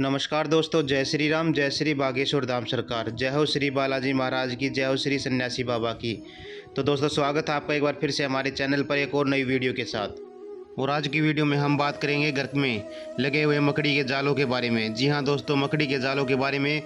नमस्कार दोस्तों, जय श्री राम, जय श्री बागेश्वर धाम सरकार, जय हो श्री बालाजी महाराज की, जय हो श्री सन्यासी बाबा की। तो दोस्तों, स्वागत है आपका एक बार फिर से हमारे चैनल पर एक और नई वीडियो के साथ। और आज की वीडियो में हम बात करेंगे घर में लगे हुए मकड़ी के जालों के बारे में। जी हाँ दोस्तों, मकड़ी के जालों के बारे में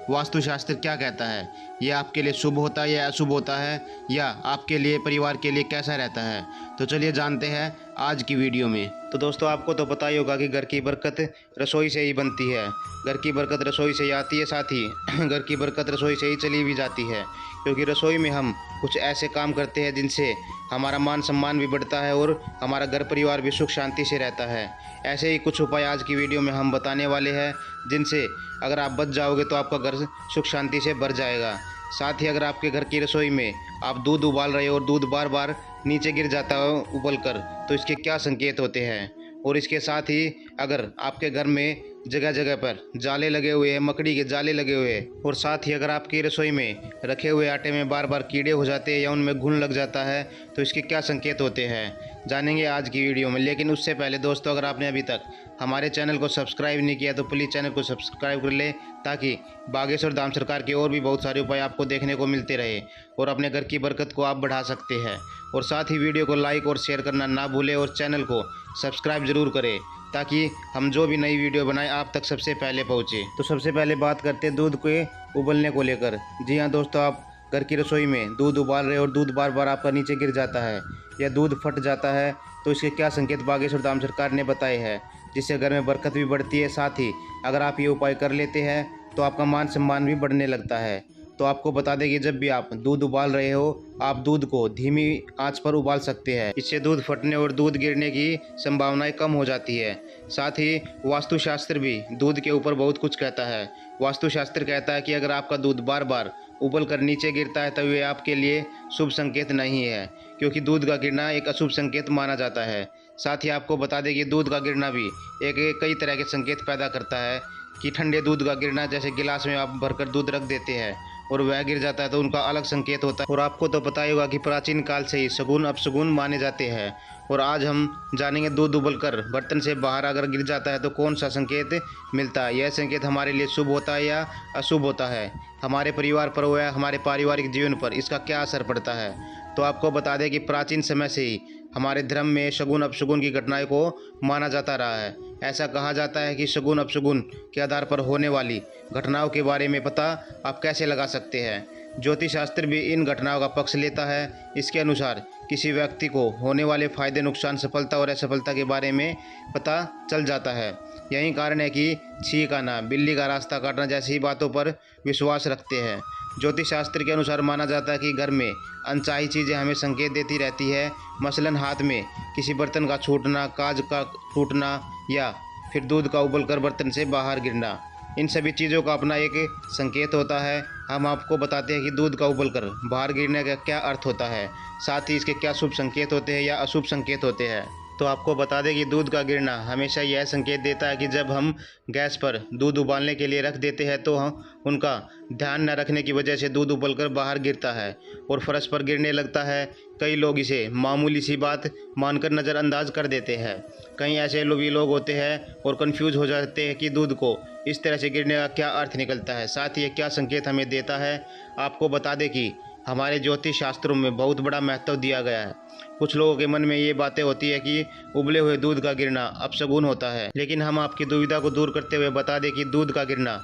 वास्तुशास्त्र क्या कहता है, ये आपके लिए शुभ होता है या अशुभ होता है, या आपके लिए परिवार के लिए कैसा रहता है। तो चलिए जानते हैं आज की वीडियो में। तो दोस्तों, आपको तो पता ही होगा कि घर की बरकत रसोई से ही बनती है, घर की बरकत रसोई से ही आती है, साथ ही घर की बरकत रसोई से ही चली भी जाती है। क्योंकि रसोई में हम कुछ ऐसे काम करते हैं जिनसे हमारा मान सम्मान भी बढ़ता है और हमारा घर परिवार भी सुख शांति से रहता है। ऐसे ही कुछ उपाय आज की वीडियो में हम बताने वाले हैं, जिनसे अगर आप बच जाओगे तो आपका घर सुख शांति से भर जाएगा। साथ ही अगर आपके घर की रसोई में आप दूध उबाल रहे हो और दूध बार बार नीचे गिर जाता है उबल कर, तो इसके क्या संकेत होते हैं। और इसके साथ ही अगर आपके घर में जगह जगह पर जाले लगे हुए हैं, मकड़ी के जाले लगे हुए हैं, और साथ ही अगर आपकी रसोई में रखे हुए आटे में बार बार कीड़े हो जाते हैं या उनमें घुन लग जाता है, तो इसके क्या संकेत होते हैं, जानेंगे आज की वीडियो में। लेकिन उससे पहले दोस्तों, अगर आपने अभी तक हमारे चैनल को सब्सक्राइब नहीं किया तो प्लीज़ चैनल को सब्सक्राइब कर ले, ताकि बागेश्वर धाम सरकार के और भी बहुत सारे उपाय आपको देखने को मिलते रहे और अपने घर की बरकत को आप बढ़ा सकते हैं। और साथ ही वीडियो को लाइक और शेयर करना ना भूलें और चैनल को सब्सक्राइब ज़रूर करें, ताकि हम जो भी नई वीडियो बनाएं आप तक सबसे पहले पहुंचे। तो सबसे पहले बात करते हैं दूध के उबलने को लेकर। जी हाँ दोस्तों, आप घर की रसोई में दूध उबाल रहे हो और दूध बार बार आपका नीचे गिर जाता है या दूध फट जाता है, तो इसके क्या संकेत बागेश्वर धाम सरकार ने बताए हैं, जिससे घर में बरकत भी बढ़ती है। साथ ही अगर आप ये उपाय कर लेते हैं तो आपका मान सम्मान भी बढ़ने लगता है। तो आपको बता दें कि जब भी आप दूध उबाल रहे हो, आप दूध को धीमी आंच पर उबाल सकते हैं। इससे दूध फटने और दूध गिरने की संभावनाएं कम हो जाती है। साथ ही वास्तुशास्त्र भी दूध के ऊपर बहुत कुछ कहता है। वास्तुशास्त्र कहता है कि अगर आपका दूध बार बार उबल कर नीचे गिरता है तो ये आपके लिए शुभ संकेत नहीं है, क्योंकि दूध का गिरना एक अशुभ संकेत माना जाता है। साथ ही आपको बता दें कि दूध का गिरना भी एक कई तरह के संकेत पैदा करता है, कि ठंडे दूध का गिरना, जैसे गिलास में आप भरकर दूध रख देते हैं और वह गिर जाता है, तो उनका अलग संकेत होता है। और आपको तो पता ही होगा कि प्राचीन काल से ही शगुन अपशगुन माने जाते हैं। और आज हम जानेंगे दूध उबलकर बर्तन से बाहर अगर गिर जाता है तो कौन सा संकेत मिलता है। यह संकेत हमारे लिए शुभ होता है या अशुभ होता है, हमारे परिवार पर या हमारे पारिवारिक जीवन पर इसका क्या असर पड़ता है। तो आपको बता दें कि प्राचीन समय से ही हमारे धर्म में शगुन अपशगुन की घटनाएं को माना जाता रहा है। ऐसा कहा जाता है कि शगुन अपशगुन के आधार पर होने वाली घटनाओं के बारे में पता आप कैसे लगा सकते हैं। ज्योतिष शास्त्र भी इन घटनाओं का पक्ष लेता है। इसके अनुसार किसी व्यक्ति को होने वाले फायदे, नुकसान, सफलता और असफलता के बारे में पता चल जाता है। यही कारण है कि छींक आना, बिल्ली का रास्ता काटना जैसी बातों पर विश्वास रखते हैं। ज्योतिष शास्त्र के अनुसार माना जाता है कि घर में अनचाही चीज़ें हमें संकेत देती रहती है। मसलन हाथ में किसी बर्तन का छूटना, कांच का टूटना, या फिर दूध का उबलकर बर्तन से बाहर गिरना, इन सभी चीज़ों का अपना एक संकेत होता है। हम आपको बताते हैं कि दूध का उबलकर बाहर गिरने का क्या अर्थ होता है, साथ ही इसके क्या शुभ संकेत होते हैं या अशुभ संकेत होते हैं। तो आपको बता दें कि दूध का गिरना हमेशा यह संकेत देता है कि जब हम गैस पर दूध उबालने के लिए रख देते हैं तो हम उनका ध्यान न रखने की वजह से दूध उबलकर बाहर गिरता है और फर्श पर गिरने लगता है। कई लोग इसे मामूली सी बात मानकर नज़रअंदाज कर देते हैं। कई ऐसे भी लोग होते हैं और कंफ्यूज हो जाते हैं कि दूध को इस तरह से गिरने का क्या अर्थ निकलता है, साथ ही ये क्या संकेत हमें देता है। आपको बता दें कि हमारे ज्योतिष शास्त्रों में बहुत बड़ा महत्व दिया गया है। कुछ लोगों के मन में ये बातें होती है कि उबले हुए दूध का गिरना अपशगुन होता है, लेकिन हम आपकी दुविधा को दूर करते हुए बता दें कि दूध का गिरना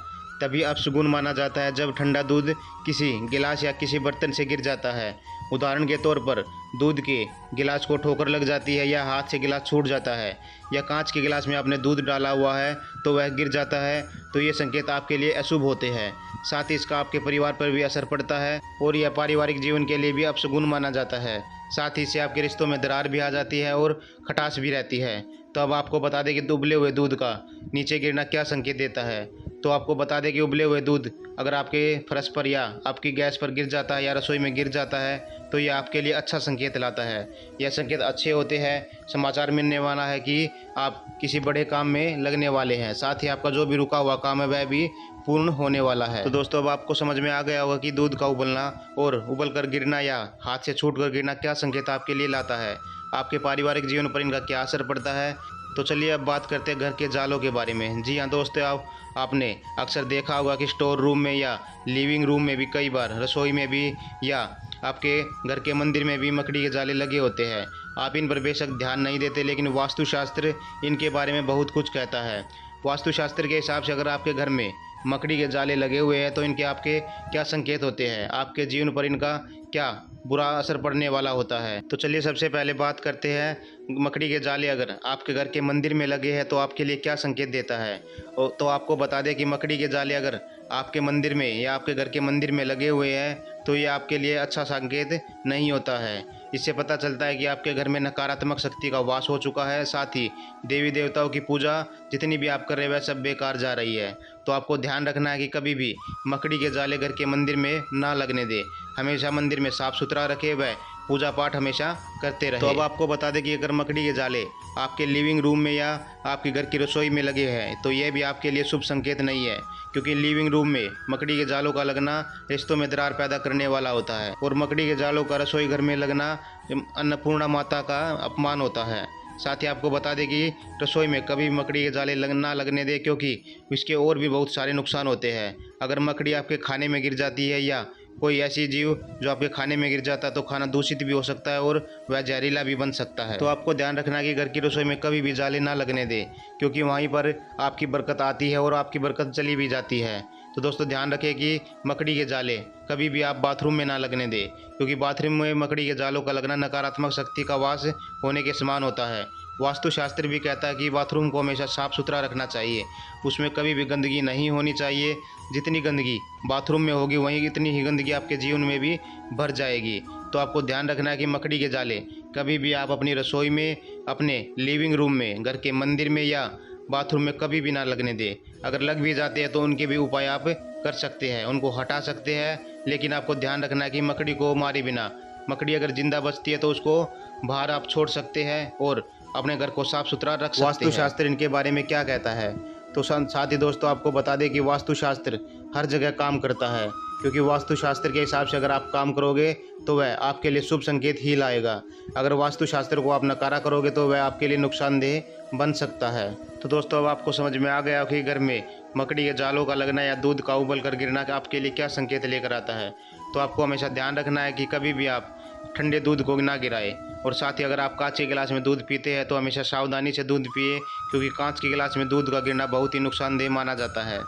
तभी अपशगुन माना जाता है जब ठंडा दूध किसी गिलास या किसी बर्तन से गिर जाता है। उदाहरण के तौर पर दूध के गिलास को ठोकर लग जाती है, या हाथ से गिलास छूट जाता है, या कांच के गिलास में आपने दूध डाला हुआ है तो वह गिर जाता है, तो ये संकेत आपके लिए अशुभ होते हैं। साथ ही इसका आपके परिवार पर भी असर पड़ता है और यह पारिवारिक जीवन के लिए भी अपशगुन माना जाता है। साथ ही इससे आपके रिश्तों में दरार भी आ जाती है और खटास भी रहती है। तो अब आपको बता दें कि उबले हुए दूध का नीचे गिरना क्या संकेत देता है। तो आपको बता दें कि उबले हुए दूध अगर आपके फर्श पर या आपकी गैस पर गिर जाता है या रसोई में गिर जाता है तो यह आपके लिए अच्छा संकेत लाता है। यह संकेत अच्छे होते हैं। समाचार मिलने वाला है कि आप किसी बड़े काम में लगने वाले हैं। साथ ही आपका जो भी रुका हुआ काम है वह भी पूर्ण होने वाला है। तो दोस्तों अब आपको समझ में आ गया होगा कि दूध का उबलना और उबल कर गिरना या हाथ से छूट कर गिरना क्या संकेत आपके लिए लाता है, आपके पारिवारिक जीवन पर इनका क्या असर पड़ता है। तो चलिए अब बात करते हैं घर के जालों के बारे में। जी हाँ दोस्तों, आपने अक्सर देखा होगा कि स्टोर रूम में या लिविंग रूम में भी, कई बार रसोई में भी या आपके घर के मंदिर में भी मकड़ी के जाले लगे होते हैं। आप इन पर बेशक ध्यान नहीं देते, लेकिन वास्तुशास्त्र इनके बारे में बहुत कुछ कहता है। वास्तुशास्त्र के हिसाब से अगर आपके घर में मकड़ी के जाले लगे हुए हैं तो इनके आपके क्या संकेत होते हैं, आपके जीवन पर इनका क्या बुरा असर पड़ने वाला होता है। तो चलिए सबसे पहले बात करते हैं मकड़ी के जाले अगर आपके घर के मंदिर में लगे हैं तो आपके लिए क्या संकेत देता है। तो आपको बता दें कि मकड़ी के जाले अगर आपके मंदिर में या आपके घर के मंदिर में लगे हुए हैं तो ये आपके लिए अच्छा संकेत नहीं होता है। इससे पता चलता है कि आपके घर में नकारात्मक शक्ति का वास हो चुका है, साथ ही देवी देवताओं की पूजा जितनी भी आप कर रहे हैं वह सब बेकार जा रही है। तो आपको ध्यान रखना है कि कभी भी मकड़ी के जाले घर के मंदिर में ना लगने दे। हमेशा मंदिर में साफ सुथरा रखे, वह पूजा पाठ हमेशा करते रहे। तो अब आपको बता दें कि अगर मकड़ी के जाले आपके लिविंग रूम में या आपके घर की रसोई में लगे हैं तो यह भी आपके लिए शुभ संकेत नहीं है, क्योंकि लिविंग रूम में मकड़ी के जालों का लगना रिश्तों में दरार पैदा करने वाला होता है और मकड़ी के जालों का रसोई घर में लगना अन्नपूर्णा माता का अपमान होता है। साथ ही आपको बता दें कि रसोई में कभी मकड़ी के जाले ना लगने दें, क्योंकि इसके और भी बहुत सारे नुकसान होते हैं। अगर मकड़ी आपके खाने में गिर जाती है या कोई ऐसी जीव जो आपके खाने में गिर जाता है तो खाना दूषित भी हो सकता है और वह जहरीला भी बन सकता है। तो आपको ध्यान रखना है कि घर की रसोई में कभी भी जाले ना लगने दें, क्योंकि वहीं पर आपकी बरकत आती है और आपकी बरकत चली भी जाती है। तो दोस्तों ध्यान रखें कि मकड़ी के जाले कभी भी आप बाथरूम में ना लगने दें, क्योंकि बाथरूम में मकड़ी के जालों का लगना नकारात्मक शक्ति का वास होने के समान होता है। वास्तुशास्त्र भी कहता है कि बाथरूम को हमेशा साफ सुथरा रखना चाहिए, उसमें कभी भी गंदगी नहीं होनी चाहिए। जितनी गंदगी बाथरूम में होगी वहीं इतनी ही गंदगी आपके जीवन में भी भर जाएगी। तो आपको ध्यान रखना है कि मकड़ी के जाले कभी भी आप अपनी रसोई में, अपने लिविंग रूम में, घर के मंदिर में या बाथरूम में कभी भी ना लगने दें। अगर लग भी जाते हैं तो उनके भी उपाय आप कर सकते हैं, उनको हटा सकते हैं, लेकिन आपको ध्यान रखना है कि मकड़ी को मारे बिना, मकड़ी अगर जिंदा बचती है तो उसको बाहर आप छोड़ सकते हैं और अपने घर को साफ सुथरा रख सकते हैं। वास्तुशास्त्र इनके बारे में क्या कहता है, तो साथ ही दोस्तों आपको बता दें कि वास्तुशास्त्र हर जगह काम करता है, क्योंकि वास्तुशास्त्र के हिसाब से अगर आप काम करोगे तो वह आपके लिए शुभ संकेत ही लाएगा। अगर वास्तुशास्त्र को आप नकारा करोगे तो वह आपके लिए नुकसानदेह बन सकता है। तो दोस्तों अब आपको समझ में आ गया कि घर में मकड़ी के जालों का लगना या दूध का उबल कर गिरना आपके लिए क्या संकेत लेकर आता है। तो आपको हमेशा ध्यान रखना है कि कभी भी आप ठंडे दूध को ना गिराएं, और साथ ही अगर आप कांच के गिलास में दूध पीते हैं तो हमेशा सावधानी से दूध पिए, क्योंकि कांच के गिलास में दूध का गिरना बहुत ही नुकसानदेह माना जाता है।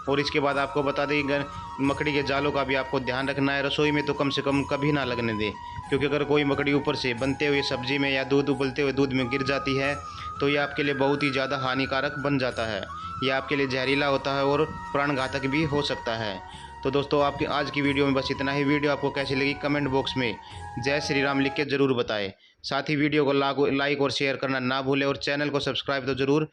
और इसके बाद आपको बता दें कि मकड़ी के जालों का भी आपको ध्यान रखना है। रसोई में तो कम से कम कभी ना लगने दें, क्योंकि अगर कोई मकड़ी ऊपर से बनते हुए सब्जी में या दूध उबलते हुए दूध में गिर जाती है तो ये आपके लिए बहुत ही ज़्यादा हानिकारक बन जाता है। यह आपके लिए जहरीला होता है और प्राणघातक भी हो सकता है। तो दोस्तों आपकी आज की वीडियो में बस इतना ही। वीडियो आपको कैसी लगी कमेंट बॉक्स में जय श्री राम लिख के ज़रूर बताएं। साथ ही वीडियो को लाइक और शेयर करना ना भूलें और चैनल को सब्सक्राइब तो ज़रूर